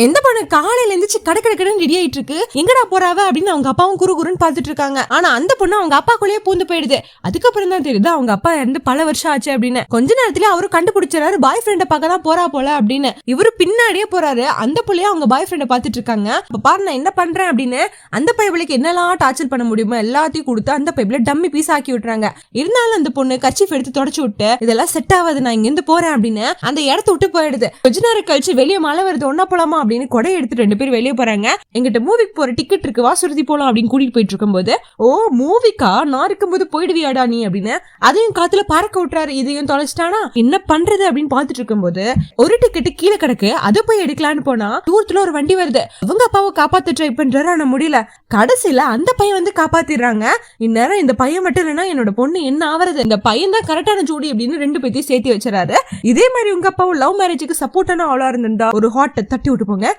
எந்த பொண்ணு காலையில எழுந்துச்சு கடற்கடன்னு ரெடி ஆயிட்டு இருக்கு, எங்கடா போறாவ அப்படின்னு அவங்க அப்பாவும் குறுகுறுன்னு பாத்துட்டு இருக்காங்க. ஆனா அந்த பொண்ணு அவங்க அப்பாக்குள்ளேயே பூந்து போயிடுது. அதுக்கப்புறம் தான் தெரியுது அவங்க அப்பா இருந்து பல வருஷம் ஆச்சு அப்படின்னு. கொஞ்ச நேரத்துல அவரு கண்டுபிடிச்சாரு பாய் ஃப்ரெண்ட பார்க்க தான் போறா போல அப்படின்னு. இவரு பின்னாடியே போறாரு. அந்த புள்ளைய அவங்க பாய் ஃப்ரெண்ட பாத்துட்டு இருக்காங்க. இப்ப பாரு நான் என்ன பண்றேன் அப்படின்னு அந்த பைபிளுக்கு என்னெல்லாம் டார்ச்சர் பண்ண முடியுமோ எல்லாத்தையும் கொடுத்து அந்த பைபிள டம்மி பீஸ் ஆக்கி விட்டுறாங்க. இருந்தாலும் அந்த பொண்ணு கர்ச்சீஃப் எடுத்து தொடச்சு விட்டு இதெல்லாம் செட் ஆகாது நான் இங்க இருந்து போறேன் அப்படின்னு அந்த இடத்த விட்டு போயிடுது. கொஞ்ச நேரம் கழிச்சு வெளியே மழை வருது, ஒன்னா போலாமா அப்படின்னு கொடை எடுத்து 2 பேரும் வெளியே போறாங்க. எங்கிட்ட மூவிக்கு போற டிக்கெட் இருக்கு, வா சுருதி போலாம் அப்படின்னு கூட்டிட்டு போயிட்டு இருக்கும்போது, ஓ மூவிக்கா, நான் இருக்கும்போது போயிடுவியாடா நீ அப்படின்னு அதையும் காத்துல பறக்க விட்டுறாரு. இதையும் தொலைச்சிட்டானா என்ன பண்றது அப்படின்னு பாத்துட்டு இருக்கும்போது ஒரு டிக்கெட் கீழே கிடக்கு, அதை போய் எடுக்கலான்னு போனா தூரத்துல ஒரு வண்டி வருது. அவங்க அப்பாவை காப்பாத்த ட்ரை பண்றாரு, ஆனா முடியல. கடைசியில அந்த பையன் வந்து காப்பாத்திடுறாங்க. இந்நேரம் இந்த பையன் மட்டும் இல்லைன்னா என்னோட பொண்ணு என்ன ஆவறது, இந்த பையன் தான் கரெக்டான ஜோடி அப்படின்னு 2 பேத்தையும் சேர்த்து வச்சுறாரு. இதே மாதிரி உங்க அப்பாவும் லவ் மேரேஜுக்கு சப்போர்ட்டான ஆளா இருந்தா ஒரு ஹார்ட் தட்டி விட்டு போங்க.